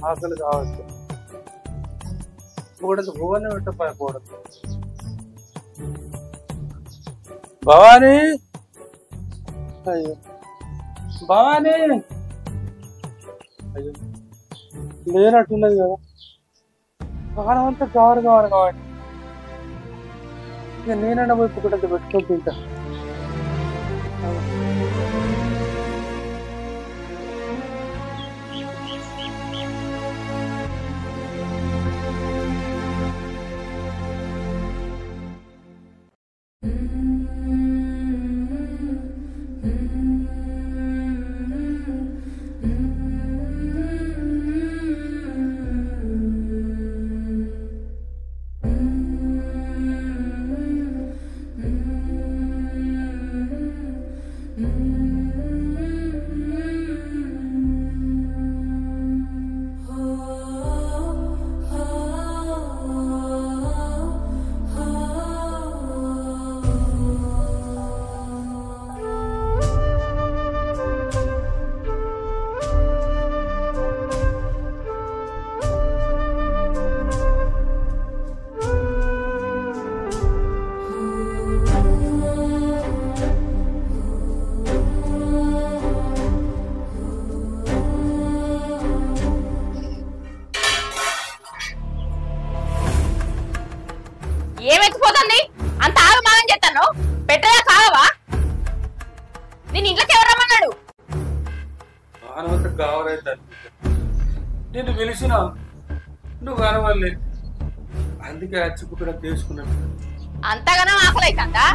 ఆకలి కావచ్చు కూడదు భువన పెట్టకూడదు భవానీ అయ్యో భవానీ అయ్యో లేనట్టున్నది కదా కారం అంతా కావాలి కాబట్టి ఇక నేనన్నా పోయి పుక్కడంతా పెట్టుకొని తింటా ఏమెత్తిపోతుంది అంత ఆగమాగం చేస్తాను పెట్టదా కావా నేను ఇంట్లోకి ఎవరు రమ్మన్నాడు కావాలైతే నేను పిలిచిన నువ్వు కనవాలి అందుకే అచ్చుకుక్కడ తీసుకున్నాను అంతగానో ఆకలి అవుతుందా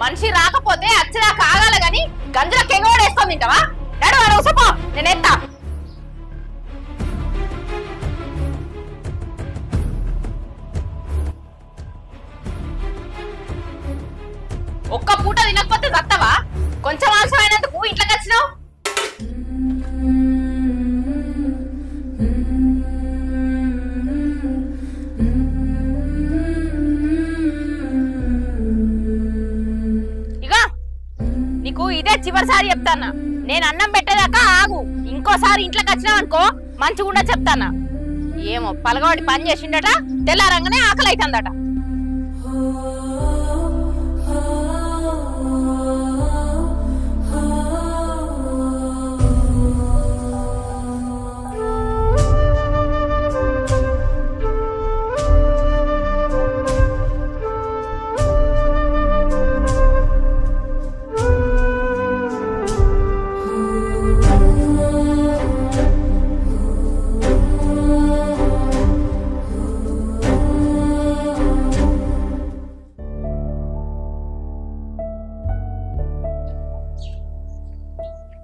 మనిషి రాకపోతే అచ్చరా కాగాల గాని గంజల కెంగోడు వేసుకొని తింటావా నడు ఉసపో నేను ఎత్తా ఒక్క పూట తినకపోతే చస్తావా కొంచెం ఆలస్యమైనందుకు ఇంట్లోకి వచ్చినావు ఇక నీకు ఇదే చివరిసారి చెప్తానా నేను అన్నం పెట్టేదాకా ఆగు ఇంకోసారి ఇంట్లోకి వచ్చినావు అనుకో మంచిగుండా చెప్తానా ఏమో పలగవాడి పని చేసిండట తెల్లారంగానే ఆకలి అవుతుందట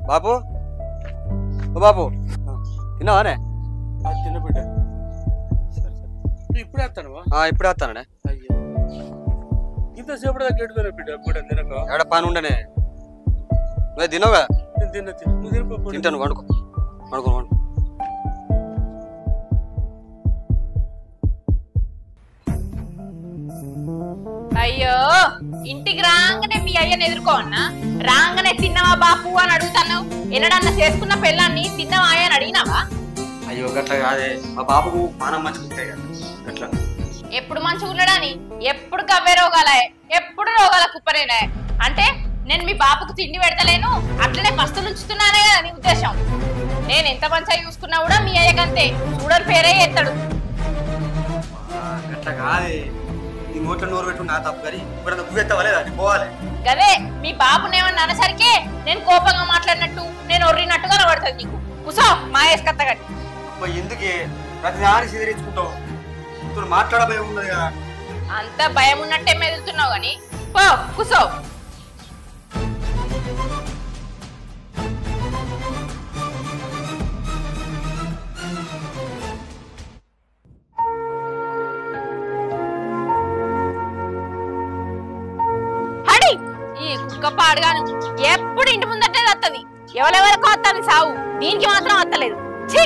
బాబు ఓ బాబు తిన్నావానే తిన్న బిడ్డ సరే సరే ఇప్పుడే వస్తానువా ఇప్పుడే వస్తానే అయ్యో ఇంతసేపు దాకా ఎడుతున్నా బిడ్డ కూడా తినక ఎక్కడ పని ఉండనే నువ్వు తినవుగా నేను తిన్నా నువ్వు తినపో తింటాను వండుకో వండుకో వండుకో అయ్యో ఇంటికి రాగానే మీ అయ్యని ఎదుర్కోవన్నా రాగానే తిన్నావా బాపు అని అడుగుతాను ఎన్నడన్నా చేసుకున్న పెళ్ళాన్ని తిన్నావా అని అడిగినావా అయ్యో గట్లా కాదే మా బాబుకు మానం మంచుకుంటాయి కదా గట్లా ఎప్పుడు మంచిగా ఉండడాని ఎప్పుడు గవ్వే రోగాలే ఎప్పుడు రోగాల కుప్పనేనే అంటే నేను మీ బాబుకు తిండి పెడతలేను అట్లనే పస్తులు ఉంచుతున్నానే కదా నీ ఉద్దేశం నేను ఎంత మంచిగా చూసుకున్నా కూడా మీ అయ్యకంతే చూడని పేరే ఎత్తాడు గట్లా కాదే నీ నోట్లో నోరు పెట్టు నా తప్పు కానీ ఇప్పుడు నువ్వు ఎత్తవలేదా పోవాలి గదే మీ బాబునేమన్నా అనసరికే నేను కోపంగా మాట్లాడినట్టు నేను ఒర్రినట్టుగా కనబడుతుంది నీకు కుసో మా వేసుకత్తగట్టి ఎందుకే ప్రతి దాన్ని సిదిరించుకుంటావు ఇప్పుడు మాట్లాడబోయే ఉన్నది కదా అంత భయం ఉన్నట్టే మెదులుతున్నావు గాని పో కుసో హడి ఈ కుక్క పాడుగాను ఎప్పుడు ఇంటి ముందటే వస్తుంది ఎవరెవరికో వస్తుంది సావు దీనికి మాత్రం వస్తలేదు ఛీ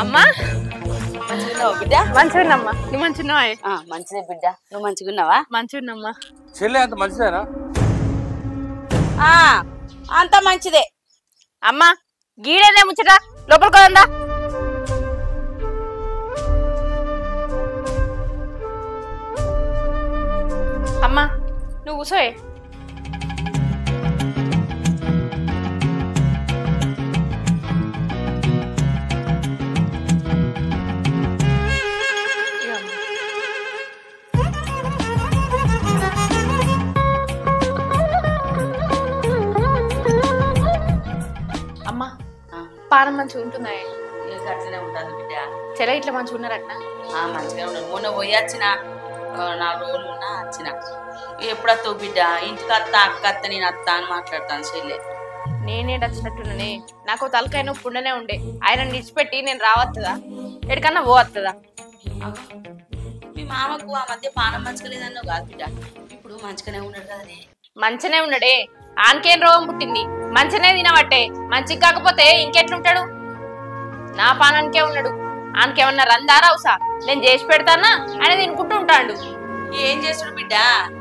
అమ్మా బిడ్డ మంచిగున్నమ్మా నువ్వు మంచిగున్నావా? మంచిదే బిడ్డ నువ్వు మంచిగున్నావా? మంచిగున్నమ్మా. చెల్లె అంత మంచిదేనా? అంత మంచిదే. అమ్మా గీడేనే ముచ్చట లోపలికి వదందా. అమ్మా నువ్వు కూసోయే. అమ్మా పానం మంచిగా ఉంటుందా? అట్లనే ఉంటుంది బిడ్డ. చెల ఇట్లా మంచిగా ఉన్నారట? మంచిగా ఉండదు. మొన్న పోయి వచ్చిన 4 రోజులు ఉన్నా వచ్చిన. ఎప్పుడత్తావు బిడ్డ? ఇంటికి అత్త అక్క అత్త నేను అత్త అని మాట్లాడతాను చెల్లె. నేనే వచ్చినట్టునే నాకు తలకాయ నొప్పి ఉండనే ఉండే. ఆయన నిడిచిపెట్టి నేను రావస్తుందా? ఎక్కడికన్నా పోవస్తుందా? మీ మామకు ఆ మధ్య పానం మంచిగా లేదన్నావు కాదు బిడ్డ, ఇప్పుడు మంచిగానే ఉన్నాడు కదనే. మంచినే ఉన్నాడే. ఆనకేం రోగం పుట్టింది? మంచినే తినబట్టే. మంచిగా కాకపోతే ఇంకెట్లుంటాడు? నా పానానికే ఉన్నాడు. ఆనకేమన్నా రందారా అవసా? నేను చేసి పెడతానా ఆయన తినుకుంటూ ఉంటాడు. ఏం చేస్తుడు బిడ్డ?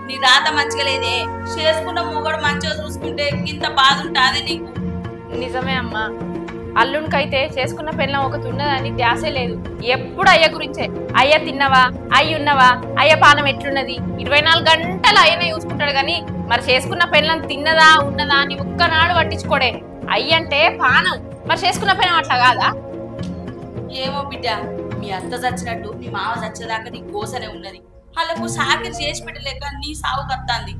నీ రాత మంచిగా లేదే. చేసుకున్న మొగడు మంచిగా చూసుకుంటే ఇంత బాధ ఉంటాదే నీకు. నిజమే అమ్మా. అల్లునికైతే చేసుకున్న పెళ్ళం ఒకటి ఉన్నదని ధ్యాసే లేదు. ఎప్పుడు అయ్య గురించే. అయ్య తిన్నవా, అయ్యి ఉన్నవా, అయ్య పానం ఎట్లున్నది, 24 గంటలు అయ్యనే చూసుకుంటాడు గాని మరి చేసుకున్న పెళ్ళం తిన్నదా ఉన్నదా అని ఒక్కనాడు పట్టించుకోడే. అయ్యంటే పానం, మరి చేసుకున్న పెళ్ళం అట్లా కాదా? ఏమో బిడ్డ, మీ అత్త చచ్చినట్టు మీ మామ చచ్చేదాకా నీ కోసనే ఉన్నది. వాళ్ళకు సాకిరి చేసి పెట్టలేక నీ సాగు కత్తాంది.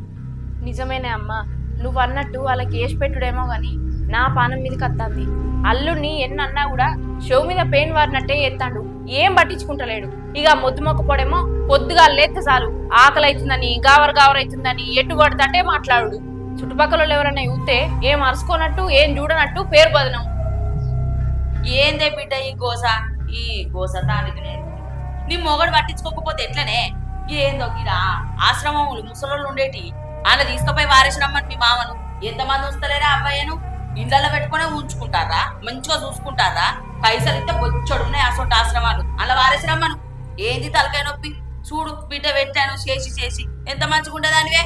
నిజమేనే అమ్మా. నువ్వు అన్నట్టు వాళ్ళకి వేసి పెట్టుడేమో గాని నా పానం మీద కత్తాంది. అల్లుడిని ఎన్నన్నా కూడా షో మీద పెయిన్ వారినట్టే ఎత్తాడు. ఏం పట్టించుకుంటలేడు. ఇక మొద్దు మొక్కపోడేమో పొద్దుగా లేస్తే చాలు ఆకలి అవుతుందని గావరైతుందని ఎటు పడతాంటే మాట్లాడు. చుట్టుపక్కల ఎవరైనా చూస్తే ఏం అరుచుకోనట్టు ఏం చూడనట్టు పేరు బదనం. ఏందే బిడ్డ ఈ గోస తానికి నీ మొగడు పట్టించుకోకపోతే ఎట్లనే? ఏందో గిరా ఆశ్రమములు ముసలోళ్ళు ఉండేటి ఆయన తీసుకుపోయి వారేసిరమ్మని మీ మామను ఎంతమంది వస్తలేరా అబ్బాయిను ఇండ్లలో పెట్టుకునే ఉంచుకుంటారా? మంచిగా చూసుకుంటారా? పైసలు ఇస్తే బొచ్చడు ఉన్నాయి అసొంటి ఆశ్రమాలు. అలా వారేసిరమ్మను. ఏంది తలకాయ నొప్పి? చూడు బిడ్డ పెట్టాను చేసి ఎంత మంచిగా ఉండదానివే.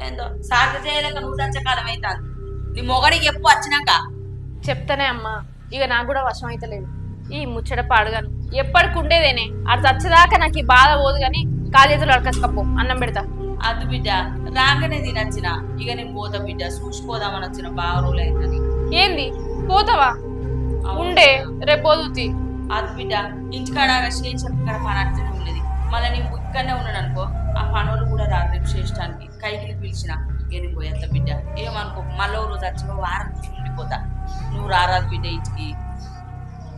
ఏందో సాగు చేయలేక నువ్వు చచ్చకాలం అవుతాను. నీ మొగడికి ఎప్పు వచ్చినాక చెప్తానే అమ్మా. ఇక నాకు కూడా వశం అయితలేదు ఈ ముచ్చట పాడుగాను. ఎప్పటికి ఉండేదేనే. అది చచ్చేదాకా నాకు ఈ బాధ పోదు గాని కాలేజీలో అడకచ్చుకపో అన్నం పెడతా. అది బిడ్డ రాగానే తినొచ్చిన. ఇక నేను పోతా బిడ్డ, చూసిపోదామని వచ్చిన. బాగా రోజులు అయిందని. ఏంది పోతావా? ఉండే రేపు పోదుతి. అది బిడ్డ ఇంటికాడ శేషం ఇక్కడ పని అట్లనే ఉండేది. మళ్ళీ నేను ఇక్కడనే ఉన్నాను అనుకో, ఆ పనులు కూడా రారు రేపు శ్రేష్టానికి. కైకిలి పిలిచిన ఇక నేను పోయేస్తా బిడ్డ. ఏమనుకో మళ్ళీ రోజు వచ్చి వారం ఉండిపోతా. నువ్వు రారాదు బిడ్డ ఇంటికి.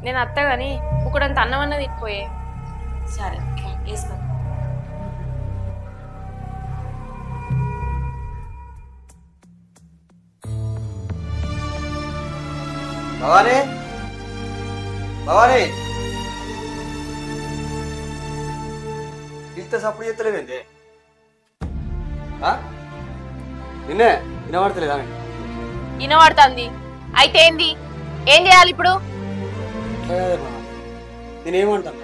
నేను అత్త గాని ఒకడంత అన్నం అన్నది తినిపోయే. సరే వేసుకో. భవానీ ఇంత సప్పుడు చేస్తలేవేంది? నిన్నే వినబడతలేదా? వినబడుతుంది. అయితే ఏంది? ఏం చేయాలి ఇప్పుడు? నేనేమంటాను?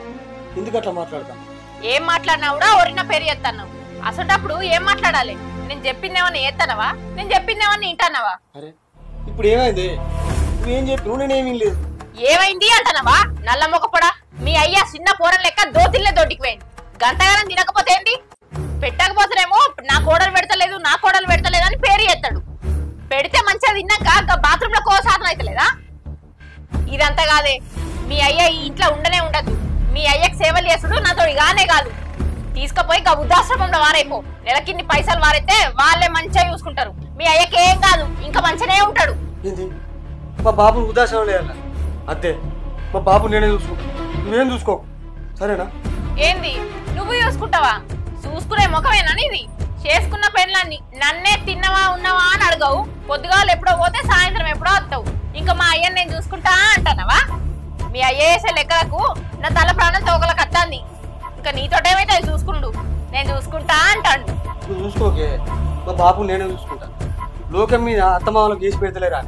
ఎందుకు అట్లా మాట్లాడతాను? ఏం మాట్లాడినా కూడా ఒరిన పేరు చేస్తాను. అసలు ఏం మాట్లాడాలి? నేను చెప్పిందేమన్నా చేస్తానవా? నేను చెప్పిందేమన్నా వింటానవా? అరే ఇప్పుడు ఏమైంది? నువ్వేం చెప్పి నేనేమీ లేదు. ఏమైంది అంటానవా? నల్ల మొక్కపొడా మీ అయ్యా చిన్న కూరలు లెక్క దోతిల్లే దొడ్డికి పోయింది. గంటగానం తినకపోతే ఏంటి? పెట్టకపోతేనేమో నా కోడలు పెడతలేదు అని పేరు చేస్తాడు. పెడితే మంచిగా తిన్నాక బాత్రూమ్ లో కోసాధన అవుతలేదా? ఇదంతా కాదే. మీ అయ్య ఈ ఇంట్లో ఉండనే ఉండదు. మీ అయ్యకి సేవలు చేసుడు నాతో ఇగానే కాదు. తీసుకుపోయి వృద్ధాశ్రమంలో వారైపో. నెలకిన్ని పైసలు వారైతే వాళ్ళే మంచిగా చూసుకుంటారు. మీ అయ్యకి ఏం కాదు, ఇంకా మంచిగానే ఉంటాడు. మా బాబు ఉదాసనం లేదు అంతే. మా బాబు నేనే చూసుకో, నువ్వేం చూసుకోకు సరేనా? ఏంది నువ్వు చూసుకుంటావా? చూసుకునే ముఖమేనా ఇది? చేసుకున్న పెళ్ళాన్ని నన్నే తిన్నవా ఉన్నవా అని అడగవు. పొద్దుగాలు ఎప్పుడో పోతే సాయంత్రం ఎప్పుడో వస్తావు. ఇంకా మా అయ్యని నేను చూసుకుంటా అంటానవా? మీ అయ్య వేసే లెక్కలకు నా తల ప్రాణం తోకలకు అత్తాంది. ఇంకా నీతోటేమైతే అది చూసుకుండు. నేను చూసుకుంటా అంటాడు. నువ్వు చూసుకోకే, మా బాబు నేనే చూసుకుంటా. లోకం మీద అత్తమామలకు చేసి పెడతలేరా?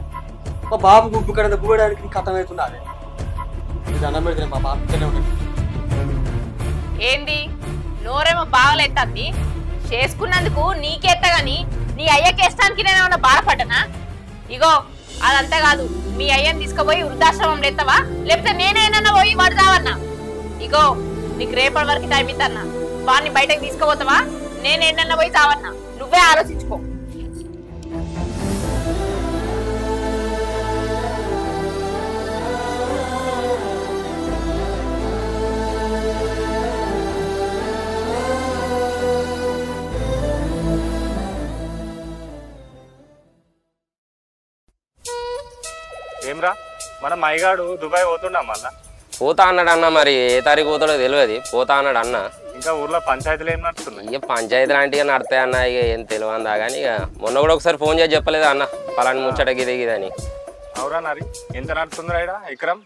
మా బాబు గుడ్డు కడ గువ్వడానికి కట్టమవుతున్నా. అదే ఇది అన్నం పెడితే మా బాబు ఉంటుంది. ఏంది నోరేమో బాగలేస్తుంది చేసుకున్నందుకు నీకేస్తా గాని నీ అయ్యకేస్తానికి నేనేమన్నా బాధపడ్డానా? ఇగో అదంతా కాదు, మీ అయ్యని తీసుకుపోయి వృద్ధాశ్రమం లేస్తావా లేకపోతే నేనేనన్నా పోయి పడదావన్నా? ఇగో నీకు రేపటి వరకు టైం ఇద్దన్నా, వాడిని బయటకు తీసుకుపోతావా నేనేనన్నా పోయి తావన్నా? నువ్వే ఆలోచించుకో. ఏమ్రా మన మైగాడు దుబాయ్ పోతుండా మళ్ళా? పోతా అన్నాడు అన్న, మరి ఏ తారీఖు పోతాడో తెలియదు. పోతా అన్నాడు అన్న. ఇంకా ఊర్లో పంచాయతీలు ఏం నడుస్తున్నాయి? ఇక పంచాయతీ లాంటివి నడతాయి అన్న, ఇక ఏం తెలియదా కానీ ఇక మొన్న కూడా ఒకసారి ఫోన్ చేసి చెప్పలేదు అన్న పలాని ముచ్చట గిదని. అవురా నరి ఎంత నడుతుంది రైడా ఎకరం?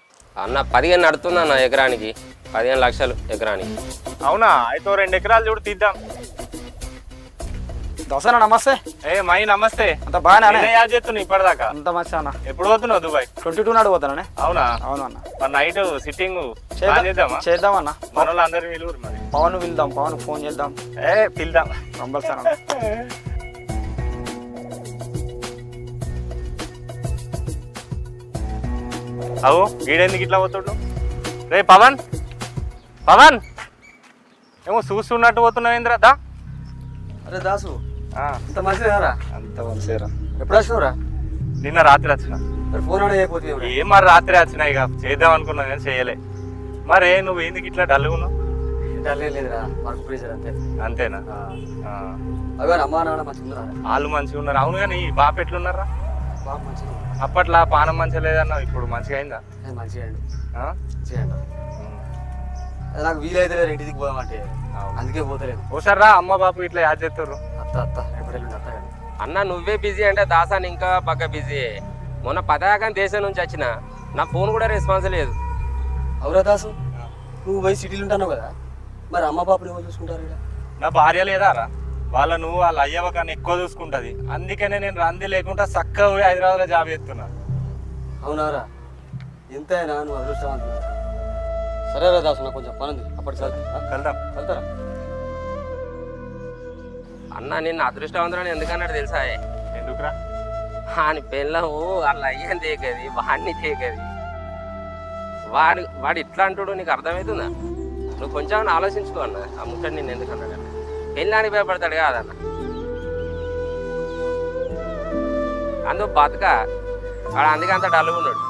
అన్న 15 నడుతుంది అన్న ఎకరానికి, 15 లక్షలు ఎకరానికి. అవునా? అయితే 2 ఎకరాలు చూడు తీద్దాం. దోసనా నమస్తే. మై నమస్తే. అంత బాగానే యాడ్ చేస్తున్నా ఇప్పటిదాకా. అంత మంచి అన్న. ఎప్పుడు పోతున్నావు దుబాయ్? 22 నాడు పోతానే. అవునా? అవును అన్న. మరి నైట్ సిట్టింగ్ చేద్దాం అన్న. మన వాళ్ళందరూ పిలువురు మరి. పవన్ పిలుద్దాం, పవన్ ఫోన్ చేద్దాం. పిలుద్దాం కంపల్సరీ. అవు వీడెందుకు ఇట్లా పోతుడు? రే పవన్, పవన్ ఏమో చూస్తున్నట్టు పోతున్నావు ఏంద్రా? దా. అరే దాసు, అంత మంచిదేరా? అంత మంచిరా. ఎప్పుడు వచ్చినవురా? నిన్న రాత్రి వచ్చిన. ఫోన్ ఆడే అయిపోతుంది. ఏం మరి రాత్రి వచ్చినా ఇక చేద్దాం అనుకున్నా కానీ చేయలే. మరి నువ్వు ఎందుకు ఇట్లా డల్గున్నావు? లేదురా, వర్క్ ప్రెషర్ అంతే. అంతేనా? అదే అమ్మా నాన్న మంచిగా ఉన్నారా? వాళ్ళు మంచిగా ఉన్నారు. అవును కానీ బాప ఎట్లున్నారా? బాబు మంచిగా అప్పట్లో పానం మంచిగా లేదన్నా, ఇప్పుడు మంచిగా అయిందా? మంచిగా మంచిగా. నాకు వీలైతే లేదు ఇంటికి పోదామంటే, అందుకే పోతలేదు. ఓసారి రా, అమ్మ బాపు ఇట్లా యాడ్ చేస్తారు. అత్త ఎప్పుడు అత్త అన్న నువ్వే బిజీ అంటే దాసాన్ని ఇంకా పక్క బిజీ. మొన్న పతాకం దేశం నుంచి వచ్చిన, నా ఫోన్ కూడా రెస్పాన్స్ లేదు. అవురా దాసు, నువ్వు పోయి సిటీలు ఉంటావు కదా, మరి అమ్మ బాపుని ఎవరు చూసుకుంటారు? నా భార్య లేదారా? వాళ్ళను వాళ్ళ అయ్యవ కన్నా ఎక్కువ చూసుకుంటది. అందుకనే నేను రంది లేకుండా చక్కగా పోయి హైదరాబాద్లో జాబ్ చేస్తున్నా. అవునారా? ఎంతైనా నువ్వు అదృష్టవంతుడు. సరేరా దాసు, నాకు కొంచెం పని ఉంది, అప్పటి సార్ వెళ్తారా? అన్న నిన్ను అదృష్టవంతులని ఎందుకన్నాడు తెలుసా? ఎందుకురా? అని పెళ్ళము వాళ్ళ అయ్యని తేకది, వాడిని తేకది. వాడు ఇట్లా అంటాడు, నీకు అర్థమవుతుందా? నువ్వు కొంచెం ఆలోచించుకో అన్న. ఆ ముట్టడి నేను ఎందుకన్నాడు? పెళ్ళానికి భయపడతాడు కాదన్న. అందుకు బతక వాడు అందుకే అంత డల్గా ఉన్నాడు.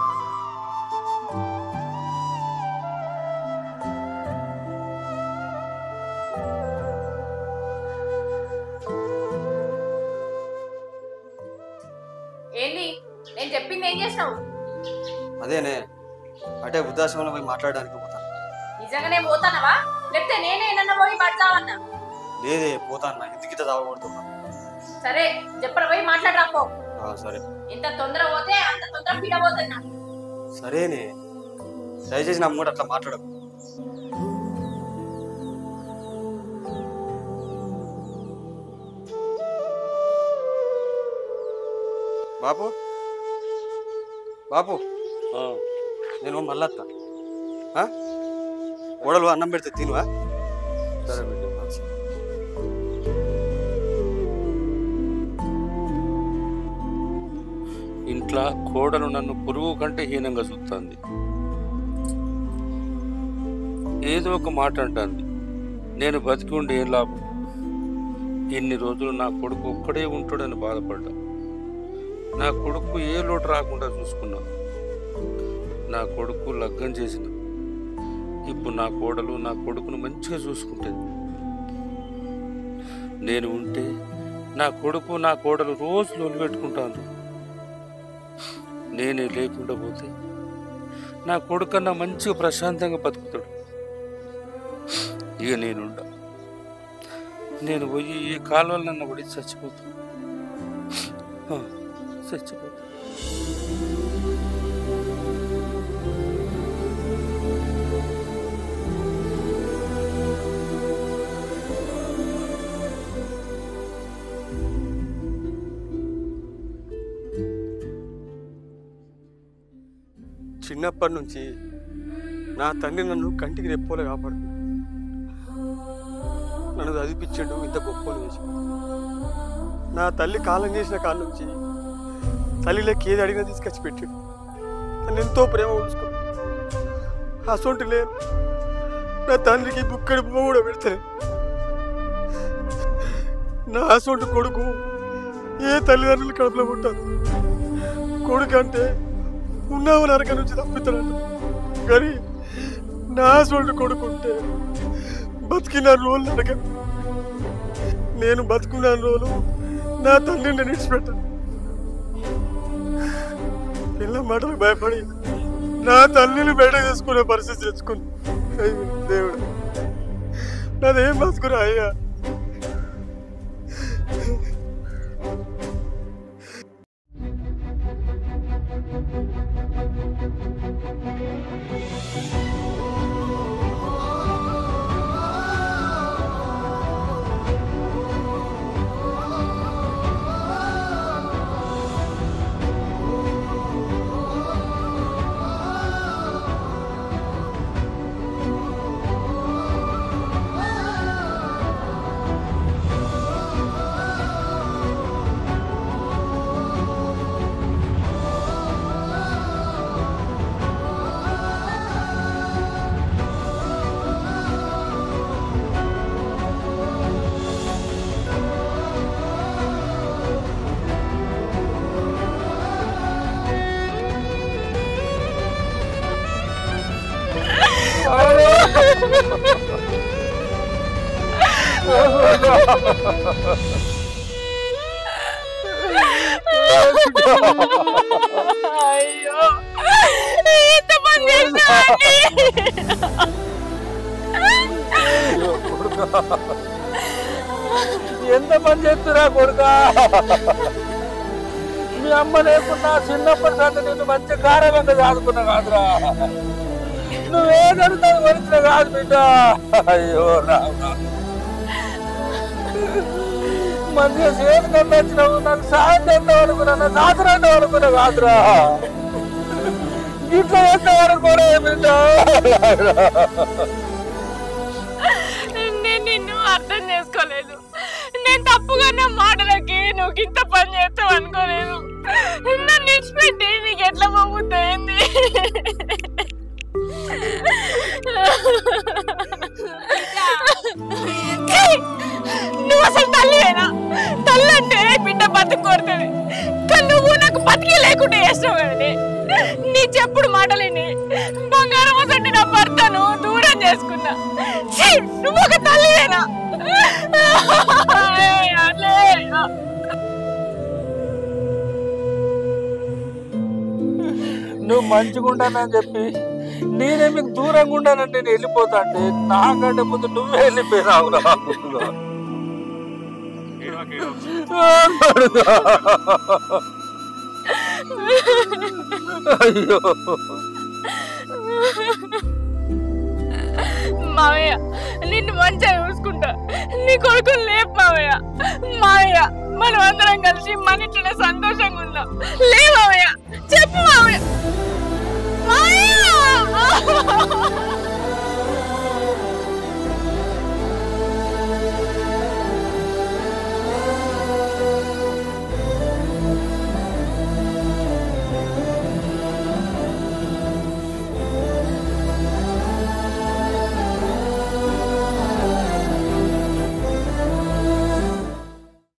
ఏంది నేను చెప్పింది ఏం చేసినావు? అదేనే, అంటే వృద్ధాశ్రమంలో పోయి మాట్లాడడానికి పోతాను. నిజంగానే పోతానవా లేకపోతే నేనే ఏమన్నా పోయి పడతావన్నా? లేదే, పోతాను. ఎందుకు తాగబడుతున్నా? సరే చెప్పరా, పోయి మాట్లాడరాపో. సరే. ఎంత తొందర పోతే అంత తొందర పీడబోతున్నా. సరేనే, దయచేసి నా మూడు అట్లా మాట్లాడకు. బాపు, బాపు, నేను మళ్ళా ఓడలు అన్నం పెడితే తినువా? సరే బిడ్డ. ఇంట్లో కోడలు నన్ను పురుగు కంటే హీనంగా చూస్తుంది. ఏదో ఒక మాట అంటుంది. నేను బతికి ఉండి ఏం లాభం? ఇన్ని రోజులు నా కొడుకు ఒక్కడే ఉంటాడని బాధపడ్డా. నా కొడుకు ఏ లోటు రాకుండా చూసుకున్నా. నా కొడుకు లగ్గం చేసిన. ఇప్పుడు నా కోడలు నా కొడుకును మంచిగా చూసుకుంటుంది. నేను ఉంటే నా కొడుకు నా కోడలు రోజు లోలు పెట్టుకుంటాను. నేనే లేకుండా పోతే నా కొడుకన్నా మంచిగా ప్రశాంతంగా బతుకుతాడు. ఇక నేను పోయి ఈ కాలువలు నన్ను పడి చచ్చిపోతాను. చిన్నప్పటి నుంచి నా తండ్రి నన్ను కంటికి రెప్పోలే కాపాడుతుంది. నన్ను చదివిపించాడు, ఇంత గొప్పని చేసి. నా తల్లి కాలం చేసిన కాడ నుంచి తల్లిలోకి ఏది అడిగినా తీసుకొచ్చి పెట్టాడు. నన్ను ఎంతో ప్రేమ ఉంచుకున్నాడు. అసొంటి లేదు నా తండ్రికి బుక్కడి బొమ్మ కూడా పెడతాను. నా అసొంటి కొడుకు ఏ తల్లిదండ్రులు కడుపులో ఉంటారు. కొడుకు అంటే ఉన్నావు నరక నుంచి తప్పిస్తాడంట. కానీ నా అసొంటి కొడుకు ఉంటే బతికిన రోజులు నరక. నేను బతుకున్న రోజులు నా తల్లిని నేను విడిచిపెట్టాను. పిల్ల మాటలకు భయపడి నా తల్లిని బయట చేసుకునే పరిస్థితి తెచ్చుకుంది. అయ్యో దేవుడు, నాదేం బతుకురా అయ్యా. అయ్యో ఎంత పని చేసినా ఎంత పని చేస్తురా కొడుకా. మీ అమ్మ లేకున్నా చిన్నప్పటి దాకా నేను మంచి కారణంగా చదువుకున్నా కాదురా. నువ్వేదడుతుంది వరిచిన కాదు బిడ్డ. అయ్యో రావురా, మంచిగా చేతి కన్నా వచ్చినావు. నాకు సాయం చేద్దాం అనుకున్నా, నా సాధనం అనుకున్నా కాదురా. ఇట్లా చేద్దాం అనుకోలే బిడ్డ. నేను నిన్ను అర్థం చేసుకోలేదు. నేను తప్పుగా నా మాటలకి నువ్వు ఇంత పని చేస్తావు అనుకోలేదు. నన్ను ఇచ్చిపెట్టి నీకు ఎట్లా పోతుంది? నువ్వు అసలు తల్లివేనా? తల్లి అంటే బిడ్డ బతుకు కోరుతుంది. కానీ నువ్వు నాకు బతికి లేకుండా చేస్తావు కదండి. నీ చెప్పుడు మాటలేని బంగారం అసలు నా భర్తను దూరం చేసుకున్నా. నువ్వు ఒక తల్లివేనా? నువ్వు మంచిగా ఉంటానని చెప్పి నేనే మీకు దూరంగా ఉండాలని నేను వెళ్ళిపోతా అంటే నాకంటే ముందు నువ్వే వెళ్ళిపోయినావురా. అయ్యో మావయ్య, నిన్ను మంచిగా చూసుకుంటా. నీ కొడుకుని లేపు మావయ్య. మావయ్య, మనం అందరం కలిసి మన ఇంట్లోనే సంతోషంగా ఉందాం. లే మావయ్య, చెప్పు మావయ్య.